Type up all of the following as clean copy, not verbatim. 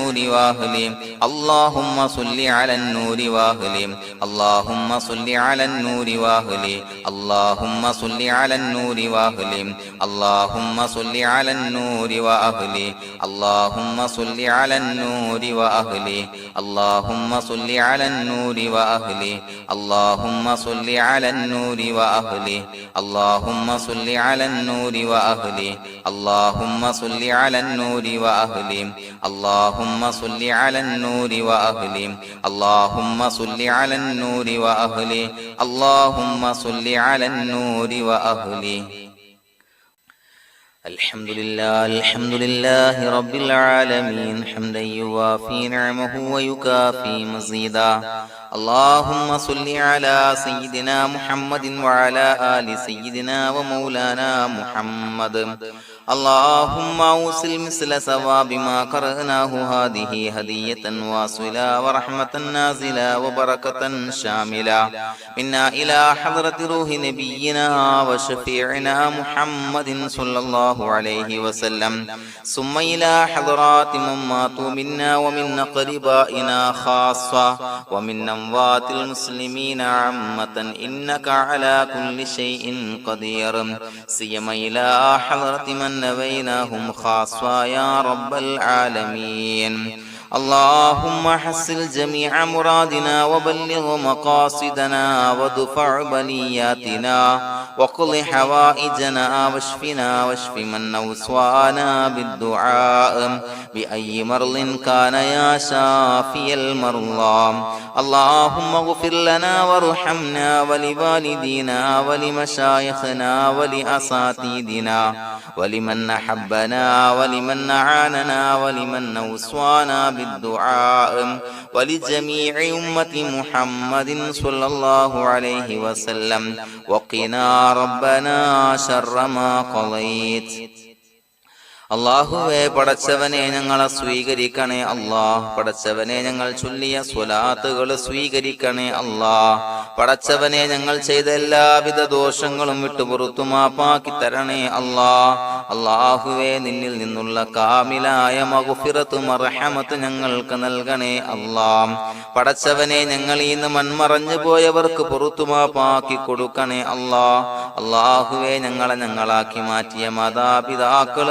النور وأهله اللهم صل على النور وأهله اللهم صل على النور وأهله اللهم صل على النور وأهله اللهم صل على النور وأهله اللهم صل على النور وأهله اللهم صل على النور وأهله اللهم صل على النور وأهله اللهم صل على النور وأهله اللهم صل على النور وأهله اللهم صل على النور وأهله اللهم صل على النور وأهله اللهم صل على النور وأهله الحمد لله رب العالمين حمدا يوافي نعمه ويكافي مزيدا اللهم صل على سيدنا محمد وعلى آل سيدنا ومولانا محمد اللهم أوصل مثل ثواب ما قرأناه هذه هدية واصلة ورحمة نازلة وبركة شاملة منا إلى حضرة روح نبينا وشفيعنا محمد صلى الله عليه وسلم ثم إلى حضرات من ماتوا منا ومن أقربائنا خاصة ومن أموات المسلمين عامة إنك على كل شيء قدير سيما إلى حضرة من نبيناهم خاصة يا رب العالمين اللهم حصل جميع مرادنا وبلغ مقاصدنا ودفع بلياتنا وقض حوائجنا واشفنا واشف من أوصانا بالدعاء بأي مرض كان يا شافي المرضى اللهم اغفر لنا وارحمنا ولوالدينا ولمشايخنا ولأساتذتنا ولمن أحبنا ولمن أعاننا ولمن أوصانا بالدعاء ولجميع أمة محمد صلى الله عليه وسلم وقنا ربنا شر ما قضيت അല്ലാഹുവേ പടച്ചവനെ ഞങ്ങളെ സ്വീകരിക്കണേ അല്ലാഹ് പടച്ചവനെ ഞങ്ങൾ ചൊല്ലിയ സ്വലാത്തുകൾ സ്വീകരിക്കണേ അല്ലാഹ് പടച്ചവനെ ഞങ്ങൾ ചെയ്ത എല്ലാവിധ ദോഷങ്ങളും വിട്ടുപുറത്തു മാപ്പാക്കി തരണേ അല്ലാഹ് അല്ലാഹുവേ നിന്നിൽ നിന്നുള്ള കാമിലായ മഗ്ഫിറത്തും റഹ്മത്ത് ഞങ്ങൾക്ക് നൽകണേ അല്ലാഹ് പടച്ചവനെ ഞങ്ങൾ ഇന്ന് മൺമറഞ്ഞു പോയവർക്ക് പുറത്തു മാപ്പാക്കി കൊടുക്കണേ അല്ലാഹ് അല്ലാഹുവേ ഞങ്ങളാക്കി മാറ്റിയ മാതാപിതാക്കൾ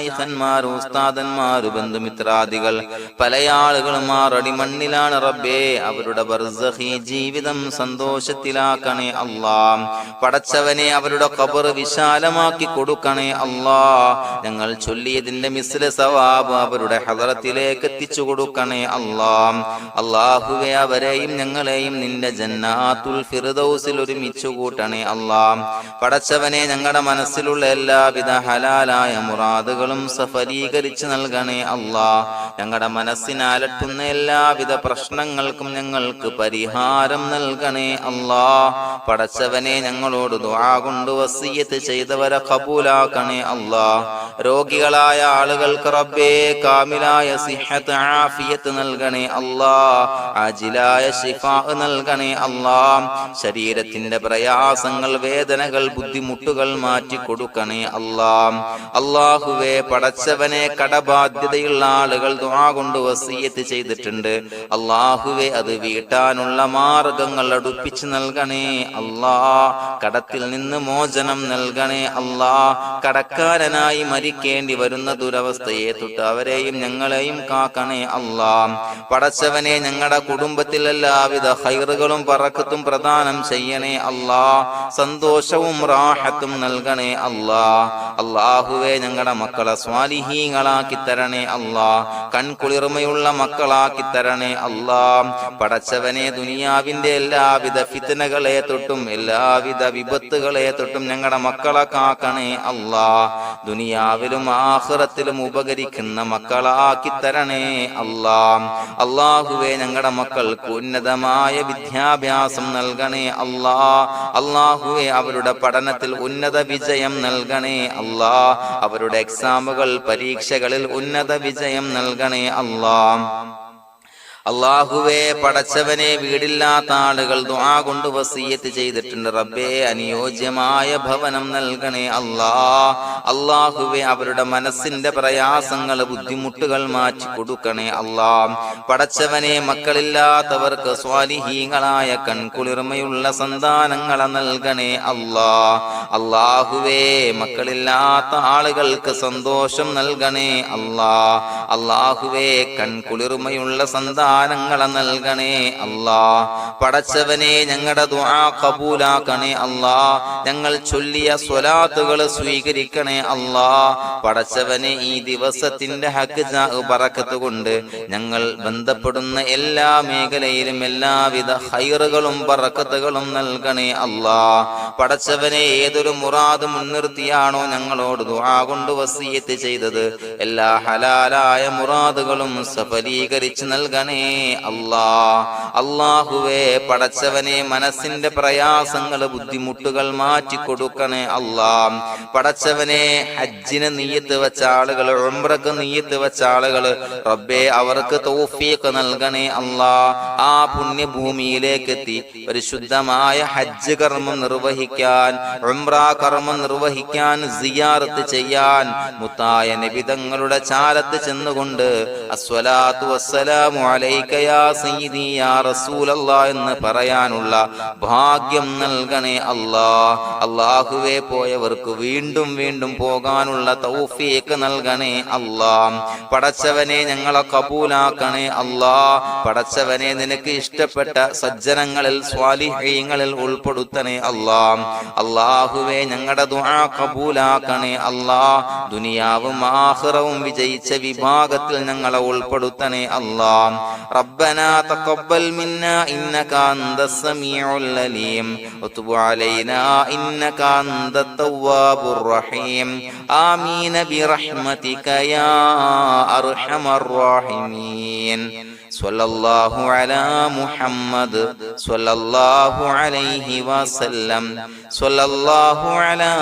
ഖന്മാർ ഉസ്താദന്മാർ ബന്ധുമിത്രാദികൾ പല ആളുകളും ആറടി മണ്ണിലാണ് റബ്ബേ അവരുടെ ബർസഖി ജീവിതം സന്തോഷത്തിലാക്കണേ അല്ലാഹ് പടച്ചവനെ അവരുടെ ഖബർ വിശാലമാക്കി കൊടുക്കണേ അല്ലാഹ് ഞങ്ങൾ ചൊല്ലിയതിന്റെ മിസ്ല സവാബ് അവരുടെ ഹദറത്തിലേക്ക് എത്തിച്ചു കൊടുക്കണേ അല്ലാഹ് അല്ലാഹുവേ അവരെയും ഞങ്ങളെയും നിന്റെ ജന്നാത്തുൽ ഫിർദൗസിൽ ഒരുമിച്ച് കൂട്ടണേ അല്ലാഹ് പടച്ചവനെ ഞങ്ങളുടെ മനസ്സിലുള്ള എല്ലാവിധ ഹലാലായ മുറാദുകളും സഫലീകരിച്ച് നൽകണേ അല്ലാഹ് ഞങ്ങളുടെ മനസ്സിനെ അലട്ടുന്ന എല്ലാവിധ പ്രശ്നങ്ങൾക്കും ഞങ്ങൾക്ക് പരിഹാരം നൽകണേ അല്ലാഹ് പടച്ചവനെ ഞങ്ങളോട് ദുആ കൊണ്ട് വസിയ്യത്ത് ചെയ്തവരെ ഖബൂലാക്കണേ അല്ലാഹ് രോഗികളായ ആളുകൾക്ക് റബ്ബേ കാമിലായ സിഹത്ത് ആഫിയത്ത് നൽകണേ അല്ലാഹ് ആജിലായ ശിഫാ നൽകണേ അല്ലാഹ് ശരീരത്തിന്റെ പ്രയാസങ്ങൾ വേദനകൾ ബുദ്ധിമുട്ടുകൾ മാറ്റി കൊടുക്കണേ അല്ലാഹ് അല്ലാഹുവേ പടച്ചവനെ കടബാധ്യതയുള്ള ആളുകൾ ദുആ കൊണ്ട് വസിയ്യത്ത് ചെയ്തിട്ടുണ്ട് അല്ലാഹുവേ അത് വീട്ടാനുള്ള മാർഗങ്ങൾ അടുപ്പിച്ച് നൽകണേ അല്ലാഹ് കടത്തിൽ നിന്ന് മോചനം നൽകണേ അല്ലാഹ് കടക്കാരനായി മരിക്കേണ്ടി വരുന്ന ദുരവസ്ഥയെ തൊട്ട് അവരെയും ഞങ്ങളെയും കാക്കണേ അല്ലാഹ് പടച്ചവനെ ഞങ്ങളുടെ കുടുംബത്തിൽ എല്ലാവിധ ഖൈറുകളും ബറക്കത്തും പ്രദാനം ചെയ്യണേ അല്ലാഹ് സന്തോഷവും റാഹത്തും നൽകണേ അല്ലാഹ് അല്ലാഹുവേ ഞങ്ങളുടെ മക്കളെ സ്വാലിഹീങ്ങളാക്കി തരണേ അല്ലാഹ് കൺകുളിർമയുള്ള മക്കളാക്കി തരണേ അല്ലാഹ് പടച്ചവനെ ദുനിയാവിന്റെ എല്ലാവിധ ഫിത്നകളെ തൊട്ടും എല്ലാവിധ വിപത്തുകളെ തൊട്ടും ഞങ്ങളുടെ മക്കളെ കാക്കണേ അല്ലാഹ് ദുനിയാവിലും ആഖിറത്തിലും ഉപകരിക്കുന്ന മക്കളാക്കി തരണേ അല്ലാഹ് അല്ലാഹുവേ ഞങ്ങളുടെ മക്കൾക്ക് ഉന്നതമായ വിദ്യാഭ്യാസം നൽകണേ അല്ലാഹ് അല്ലാഹുവേ അവരുടെ പഠനത്തിൽ ഉന്നത വിജയം നൽകണേ അല്ലാഹ് അവരുടെ എക്സാമുകൾ പരീക്ഷകളിൽ ഉന്നത വിജയം നൽകണേ അല്ലാഹ് അല്ലാഹുവേ പടച്ചവനെ വീടില്ലാത്ത ആളുകൾ ദുആ കൊണ്ട് വസിയത്ത് ചെയ്തിട്ടുണ്ട്. റബ്ബേ അനുയോജ്യമായ ഭവനം നൽകണേ അല്ലാ. അല്ലാഹുവേ അവരുടെ മനസ്സിന്റെ പ്രയാസങ്ങൾ ബുദ്ധിമുട്ടുകൾ മാറ്റി കൊടുക്കണേ അല്ലാ. പടച്ചവനെ മക്കളില്ലാത്തവർക്ക് സ്വാലിഹീങ്ങളായ കൺകുളിർമയുള്ള സന്താനങ്ങളെ നൽകണേ അല്ലാ. അല്ലാഹുവേ മക്കളില്ലാത്ത ആളുകൾക്ക് സന്തോഷം നൽകണേ അല്ലാ. അല്ലാഹുവേ കൺകുളിർമയുള്ള സന്താനങ്ങളെ നൽകണേ അല്ലാ. പടച്ചവനെ ഞങ്ങളുടെ ദുആ ഖബൂലാക്കണേ അല്ലാ. ഞങ്ങൾ ചൊല്ലിയ സ്വലാത്തുകൾ സ്വീകരിക്കണേ അല്ലാ. പടച്ചവനെ ഈ ദിവസത്തിന്റെ ഹക്ക് ബറക്കത്ത് കൊണ്ട് ഞങ്ങൾ ബന്ധപ്പെടുന്ന എല്ലാ മേഖലയിലും എല്ലാവിധ ഖൈറുകളും ബറക്കത്തുകളും നൽകണേ അല്ലാ. പടച്ചവനെ ഏതൊരു മുറാദ് മുൻനിർത്തിയാണോ ഞങ്ങളോട് ദുആ കൊണ്ട് വസിയത്ത് ചെയ്തത് എല്ലാ ഹലാലായ മുറാദുകളും സഫലീകരിച്ച് നൽകണേ അല്ലാ. അല്ലാഹുവേ പടച്ചവനെ മനസ്സിന്റെ പ്രയാസങ്ങൾ ബുദ്ധിമുട്ടുകൾ മാറ്റി കൊടുക്കണേ അല്ലാ. പടച്ചവനെ ഹജ്ജിന് നിയ്യത്ത് വെച്ച ആളുകൾ, ഉംറക്ക് നിയ്യത്ത് വെച്ച ആളുകൾ റബ്ബേ അവർക്ക് തൗഫീഖ് നൽകണേ അല്ലാ. ആ പുണ്യഭൂമിയിലേക്ക് എത്തി പരിശുദ്ധമായ ഹജ്ജ് കർമ്മം നിർവഹിക്കാൻ, ഉംറ കർമ്മം നിർവഹിക്കാൻ, സിയാറത്ത് ചെയ്യാൻ മുത്തായ നബി തങ്ങളുടെ ചാരത്ത് ചെന്നുകൊണ്ട് അസ്സലാത്തു വസ്സലാമു അലൈക യാ സയ്യിദി യാ റസൂലല്ലാഹ് എന്ന് പറയാനുള്ള ഭാഗ്യം നൽകണേ അല്ലാ. അല്ലാഹുവേ പോയവർക്ക് വീണ്ടും വീണ്ടും പോകാനുള്ള തൗഫീഖ് നൽകണേ അല്ലാ. പടച്ചവനെ ഞങ്ങളെ കബൂലാക്കണേ അല്ലാ. പടച്ചവനെ നിനക്ക് ഇഷ്ടപ്പെട്ട സജ്ജനങ്ങളിൽ സ്വാലിഹീങ്ങളിൽ ഉൾപ്പെടുത്തണേ അല്ലാ. അല്ലാഹുവേ ഞങ്ങളുടെ ദുആ കബൂലാക്കണേ അല്ലാ. ദുനിയാവും ആഖിറവും വിജയിച്ച വിഭാഗത്തിൽ ഞങ്ങളെ ഉൾപ്പെടുത്തണേ അല്ലാ. റബ്ബനാ തഖബ്ബൽ മിന്നാ ഇന്നക അൻതസ് സമീഉൽ അലീം വതുബ് അലൈനാ ഇന്നക അൻതത് തവ്വാബുർ റഹീം. ആമീൻ ബിറഹ്മതിക യാ അർഹമർ റഹീമീൻ. സ്വല്ലല്ലാഹു അലാ മുഹമ്മദ് സ്വല്ലല്ലാഹു അലൈഹി വസല്ലം. സ്വല്ലല്ലാഹു അലാ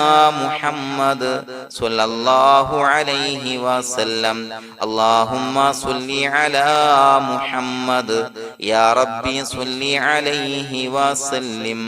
മുഹമ്മദ് സ്വല്ലല്ലാഹു അലൈഹി വസല്ലം. അല്ലാഹുമ്മ സ്വല്ലി അലാ മുഹമ്മദ് യാ റബ്ബി സ്വല്ലി അലൈഹി വസല്ലം.